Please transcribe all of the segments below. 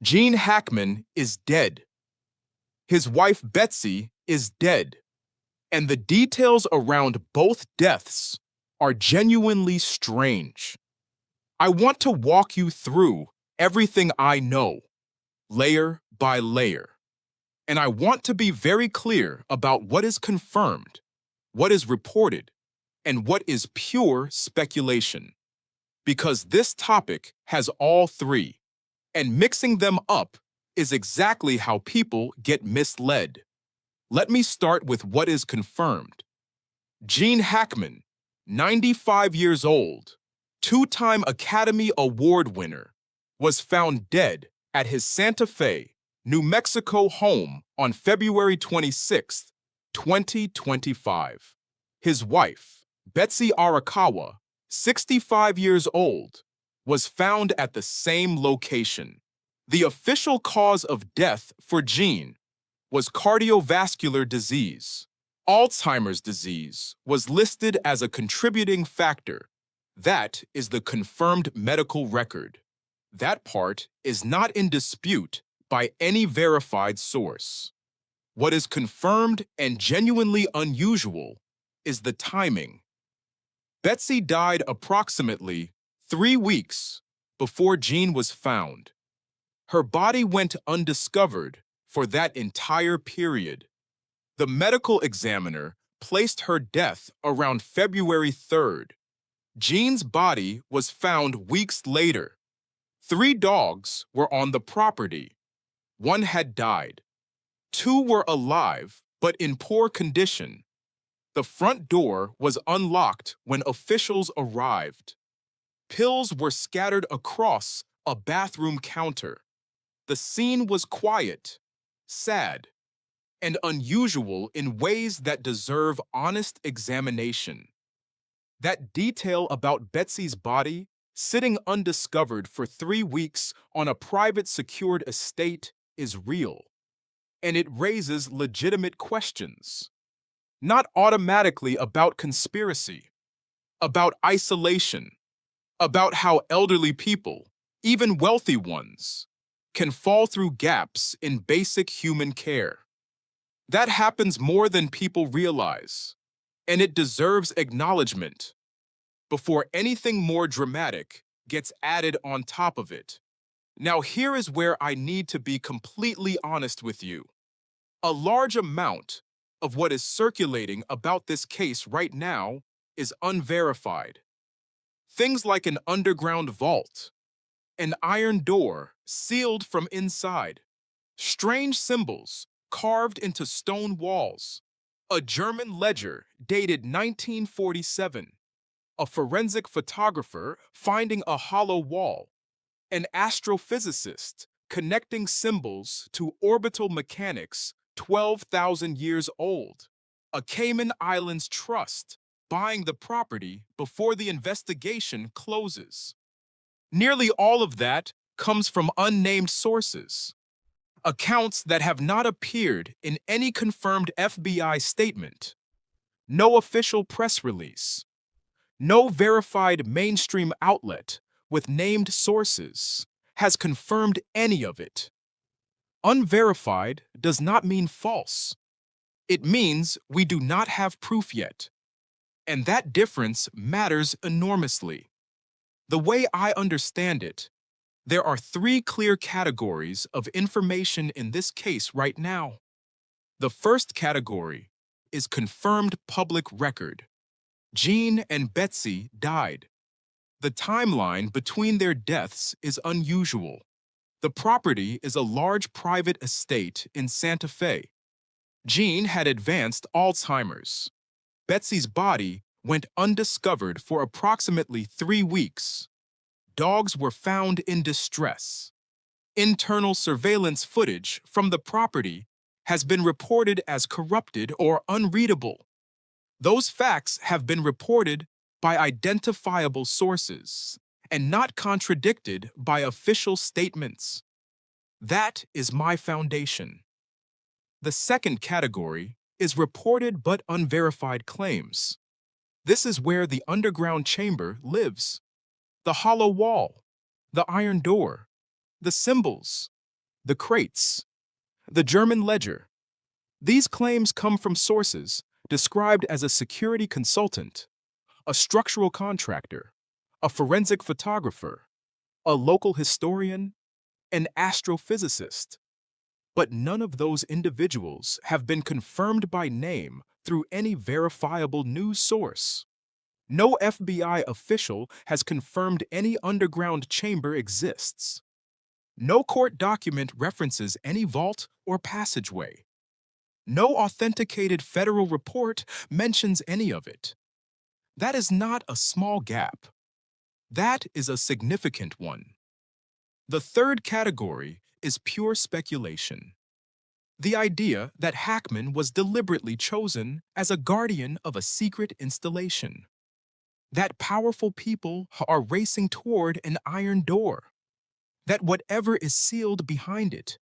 Gene Hackman is dead. His wife Betsy is dead. And the details around both deaths are genuinely strange. I want to walk you through everything I know, layer by layer. And I want to be very clear about what is confirmed, what is reported, and what is pure speculation. Because this topic has all three, and mixing them up is exactly how people get misled. Let me start with what is confirmed. Gene Hackman, 95 years old, two-time Academy Award winner, was found dead at his Santa Fe, New Mexico home on February 26, 2025. His wife, Betsy Arakawa, 65 years old, was found at the same location. The official cause of death for Gene was cardiovascular disease. Alzheimer's disease was listed as a contributing factor. That is the confirmed medical record. That part is not in dispute by any verified source. What is confirmed and genuinely unusual is the timing. Betsy died approximately 3 weeks before Gene was found. Her body went undiscovered for that entire period. The medical examiner placed her death around February 3rd. Jean's body was found weeks later. 3 dogs were on the property. 1 had died. 2 were alive, but in poor condition. The front door was unlocked when officials arrived. Pills were scattered across a bathroom counter. The scene was quiet, sad, and unusual in ways that deserve honest examination. That detail about Betsy's body sitting undiscovered for 3 weeks on a private secured estate is real, and it raises legitimate questions. Not automatically about conspiracy, about isolation, about how elderly people, even wealthy ones, can fall through gaps in basic human care. That happens more than people realize, and it deserves acknowledgement before anything more dramatic gets added on top of it. Now, here is where I need to be completely honest with you. A large amount of what is circulating about this case right now is unverified. Things like an underground vault, an iron door sealed from inside, strange symbols carved into stone walls, a German ledger dated 1947, a forensic photographer finding a hollow wall, an astrophysicist connecting symbols to orbital mechanics 12,000 years old, a Cayman Islands trust buying the property before the investigation closes. Nearly all of that comes from unnamed sources, accounts that have not appeared in any confirmed FBI statement, no official press release, no verified mainstream outlet with named sources has confirmed any of it. Unverified does not mean false. It means we do not have proof yet. And that difference matters enormously. The way I understand it, there are 3 clear categories of information in this case right now. The first category is confirmed public record. Gene and Betsy died. The timeline between their deaths is unusual. The property is a large private estate in Santa Fe. Gene had advanced Alzheimer's. Betsy's body went undiscovered for approximately 3 weeks. Dogs were found in distress. Internal surveillance footage from the property has been reported as corrupted or unreadable. Those facts have been reported by identifiable sources and not contradicted by official statements. That is my foundation. The second category is reported but unverified claims. This is where the underground chamber lives. The hollow wall, the iron door, the symbols, the crates, the German ledger. These claims come from sources described as a security consultant, a structural contractor, a forensic photographer, a local historian, an astrophysicist. But none of those individuals have been confirmed by name through any verifiable news source. No FBI official has confirmed any underground chamber exists. No court document references any vault or passageway. No authenticated federal report mentions any of it. That is not a small gap. That is a significant one. The third category is pure speculation. The idea that Hackman was deliberately chosen as a guardian of a secret installation. That powerful people are racing toward an iron door. That whatever is sealed behind it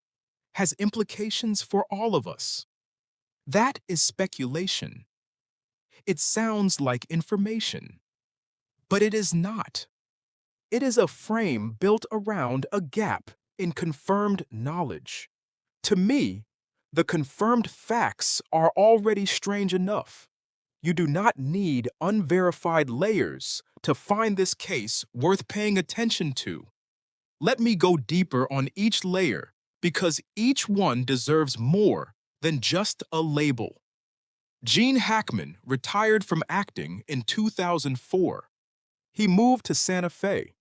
has implications for all of us. That is speculation. It sounds like information, but it is not. It is a frame built around a gap in confirmed knowledge. To me, the confirmed facts are already strange enough. You do not need unverified layers to find this case worth paying attention to. Let me go deeper on each layer because each one deserves more than just a label. Gene Hackman retired from acting in 2004. He moved to Santa Fe.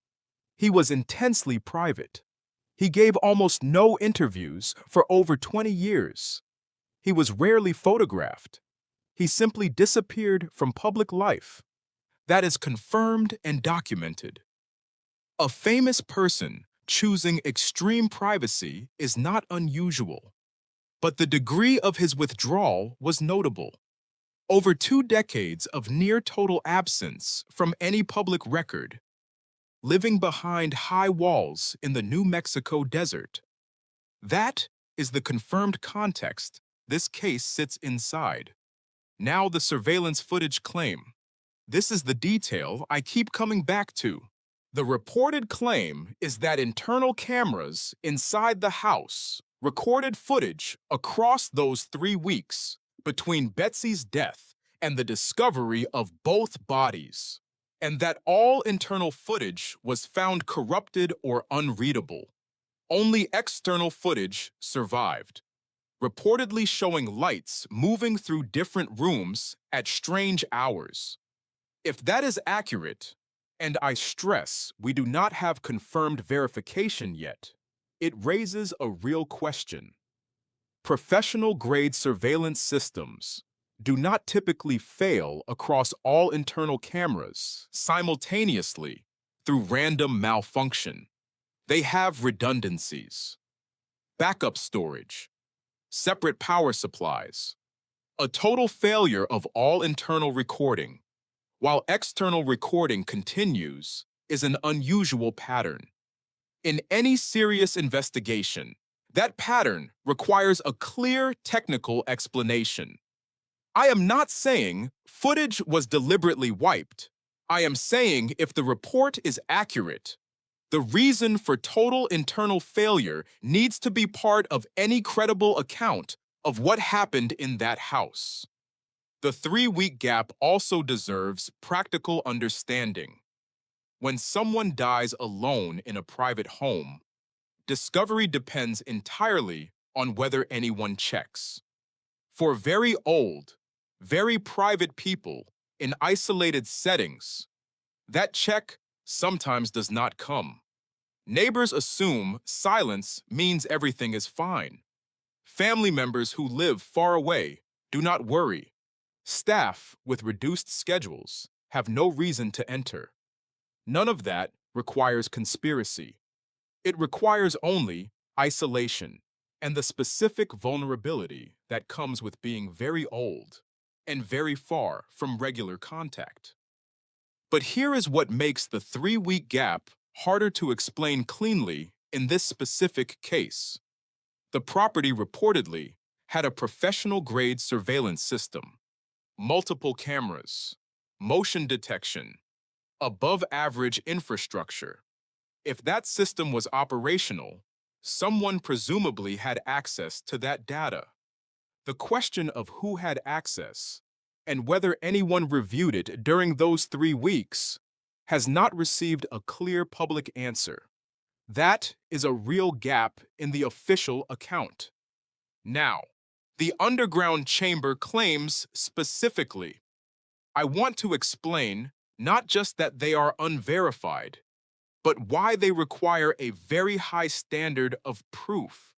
He was intensely private. He gave almost no interviews for over 20 years. He was rarely photographed. He simply disappeared from public life. That is confirmed and documented. A famous person choosing extreme privacy is not unusual, but the degree of his withdrawal was notable. Over 2 decades of near-total absence from any public record, living behind high walls in the New Mexico desert. That is the confirmed context this case sits inside. Now the surveillance footage claim. This is the detail I keep coming back to. The reported claim is that internal cameras inside the house recorded footage across those 3 weeks between Betsy's death and the discovery of both bodies, and that all internal footage was found corrupted or unreadable. Only external footage survived, reportedly showing lights moving through different rooms at strange hours. If that is accurate, and I stress we do not have confirmed verification yet, it raises a real question. Professional-grade surveillance systems do not typically fail across all internal cameras simultaneously through random malfunction. They have redundancies, backup storage, separate power supplies, a total failure of all internal recording, while external recording continues, is an unusual pattern. In any serious investigation, that pattern requires a clear technical explanation. I am not saying footage was deliberately wiped. I am saying if the report is accurate, the reason for total internal failure needs to be part of any credible account of what happened in that house. The 3-week gap also deserves practical understanding. When someone dies alone in a private home, discovery depends entirely on whether anyone checks. For very old, very private people in isolated settings, that check sometimes does not come. Neighbors assume silence means everything is fine. Family members who live far away do not worry. Staff with reduced schedules have no reason to enter. None of that requires conspiracy. It requires only isolation and the specific vulnerability that comes with being very old and very far from regular contact. But here is what makes the 3-week gap harder to explain cleanly in this specific case. The property reportedly had a professional-grade surveillance system, multiple cameras, motion detection, above-average infrastructure. If that system was operational, Someone presumably had access to that data. The question of who had access and whether anyone reviewed it during those 3 weeks has not received a clear public answer. That is a real gap in the official account. Now, the underground chamber claims specifically. I want to explain not just that they are unverified, but why they require a very high standard of proof.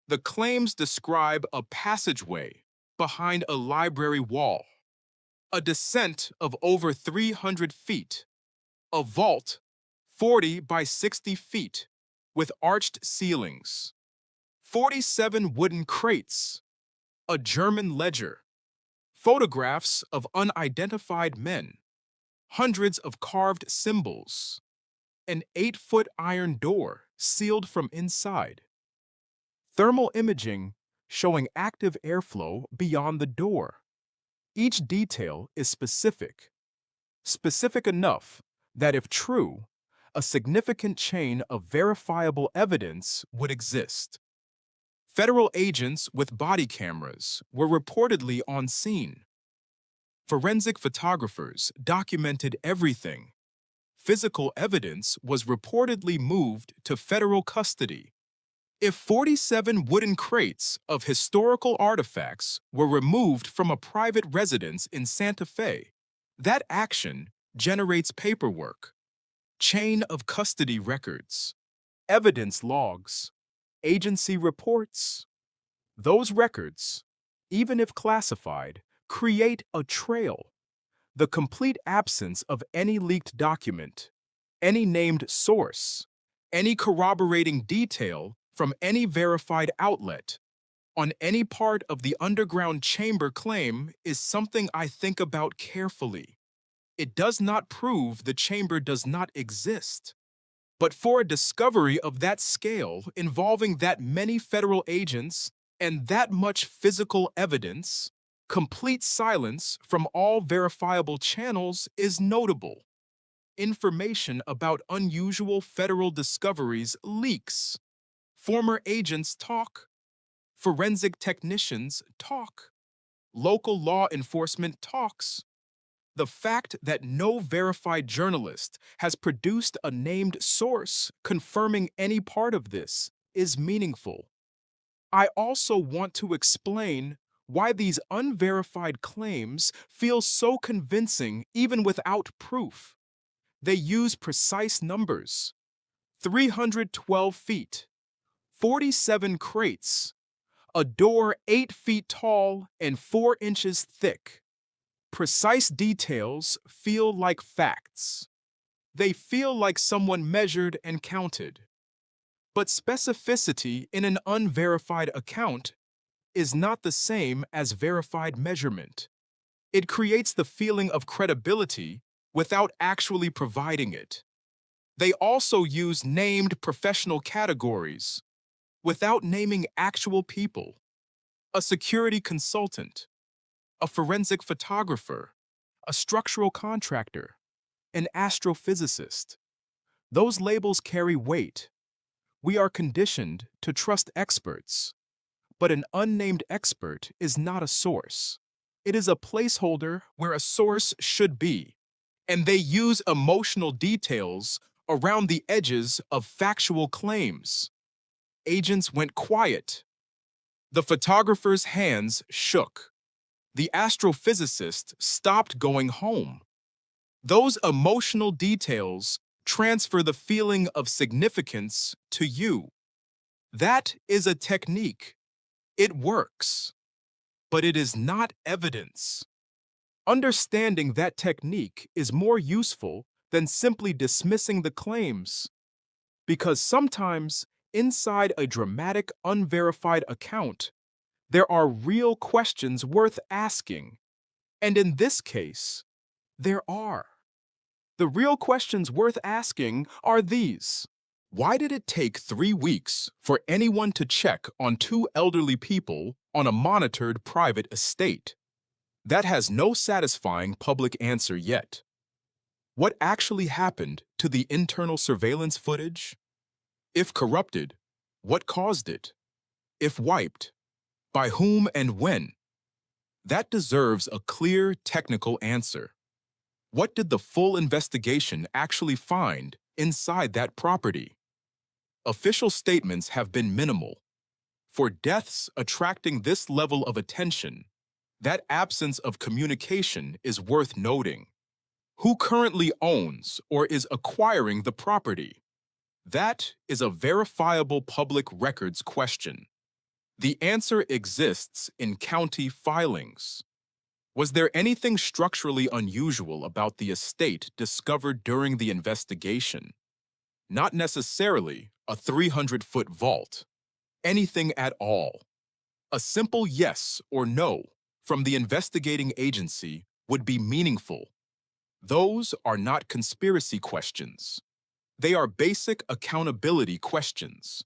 The claims describe a passageway behind a library wall, a descent of over 300 feet, a vault 40 by 60 feet with arched ceilings, 47 wooden crates, a German ledger, photographs of unidentified men, hundreds of carved symbols, an 8-foot iron door sealed from inside, thermal imaging showing active airflow beyond the door. Each detail is specific enough that if true, a significant chain of verifiable evidence would exist. Federal agents with body cameras were reportedly on scene. Forensic photographers documented everything. Physical evidence was reportedly moved to federal custody. If 47 wooden crates of historical artifacts were removed from a private residence in Santa Fe, that action generates paperwork, chain of custody records, evidence logs, agency reports. Those records, even if classified, create a trail. The complete absence of any leaked document, any named source, any corroborating detail from any verified outlet on any part of the underground chamber claim is something I think about carefully. It does not prove the chamber does not exist. But for a discovery of that scale involving that many federal agents and that much physical evidence, complete silence from all verifiable channels is notable. Information about unusual federal discoveries leaks. Former agents talk. Forensic technicians talk. Local law enforcement talks. The fact that no verified journalist has produced a named source confirming any part of this is meaningful. I also want to explain why these unverified claims feel so convincing even without proof. They use precise numbers: 312 feet, 47 crates, a door 8 feet tall and 4 inches thick. Precise details feel like facts. They feel like someone measured and counted. But specificity in an unverified account is not the same as verified measurement. It creates the feeling of credibility without actually providing it. They also use named professional categories without naming actual people: a security consultant, a forensic photographer, a structural contractor, an astrophysicist. Those labels carry weight. We are conditioned to trust experts, but an unnamed expert is not a source. It is a placeholder where a source should be, and they use emotional details around the edges of factual claims. Agents went quiet. The photographer's hands shook. The astrophysicist stopped going home. Those emotional details transfer the feeling of significance to you. That is a technique. It works, but it is not evidence. Understanding that technique is more useful than simply dismissing the claims, because sometimes inside a dramatic, unverified account, there are real questions worth asking. And in this case, there are. The real questions worth asking are these. Why did it take 3 weeks for anyone to check on 2 elderly people on a monitored private estate? That has no satisfying public answer yet. What actually happened to the internal surveillance footage? If corrupted, What caused it? If wiped, by whom and when? That deserves a clear technical answer. What did the full investigation actually find inside that property? Official statements have been minimal. For deaths attracting this level of attention, that absence of communication is worth noting. Who currently owns or is acquiring the property? That is a verifiable public records question. The answer exists in county filings. Was there anything structurally unusual about the estate discovered during the investigation? Not necessarily a 300-foot vault. Anything at all. A simple yes or no from the investigating agency would be meaningful. Those are not conspiracy questions. They are basic accountability questions.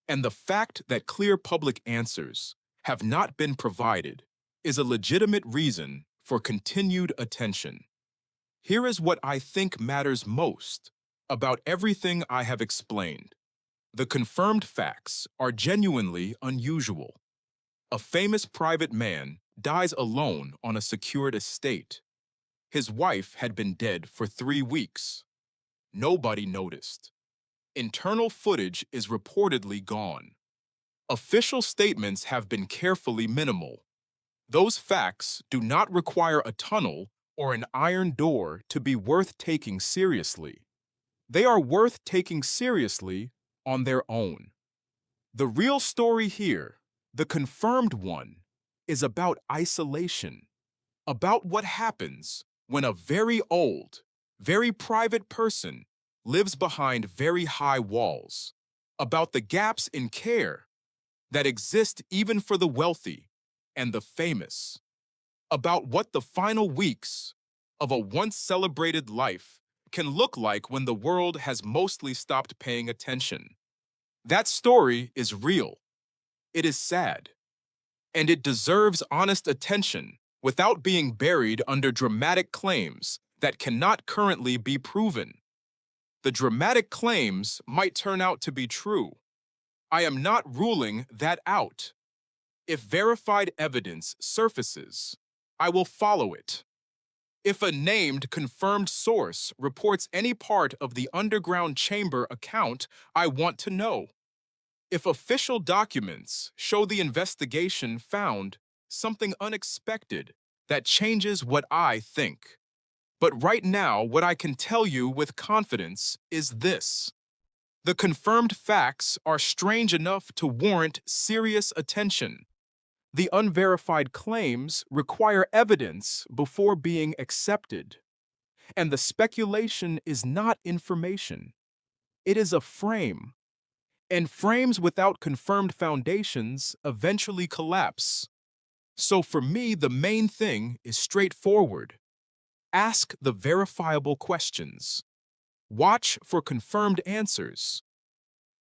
And the fact that clear public answers have not been provided is a legitimate reason for continued attention. Here is what I think matters most about everything I have explained. The confirmed facts are genuinely unusual. A famous private man dies alone on a secured estate. His wife had been dead for 3 weeks. Nobody noticed. Internal footage is reportedly gone. Official statements have been carefully minimal. Those facts do not require a tunnel or an iron door to be worth taking seriously. They are worth taking seriously on their own. The real story here, the confirmed one, is about isolation, about what happens when a very old, very private person lives behind very high walls, about the gaps in care that exist even for the wealthy and the famous, about what the final weeks of a once-celebrated life can look like when the world has mostly stopped paying attention. That story is real. It is sad. And it deserves honest attention without being buried under dramatic claims that cannot currently be proven. The dramatic claims might turn out to be true. I am not ruling that out. If verified evidence surfaces, I will follow it. If a named confirmed source reports any part of the underground chamber account, I want to know. If official documents show the investigation found something unexpected that changes what I think. But right now, what I can tell you with confidence is this. The confirmed facts are strange enough to warrant serious attention. The unverified claims require evidence before being accepted. And the speculation is not information. It is a frame. And frames without confirmed foundations eventually collapse. So for me, the main thing is straightforward. Ask the verifiable questions. Watch for confirmed answers.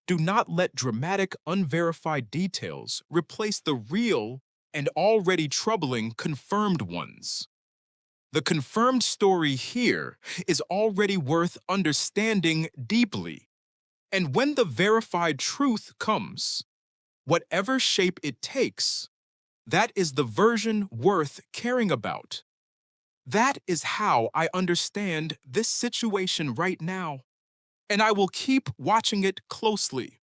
Do not let dramatic, unverified details replace the real and already troubling confirmed ones. The confirmed story here is already worth understanding deeply. And when the verified truth comes, whatever shape it takes, that is the version worth caring about. That is how I understand this situation right now, and I will keep watching it closely.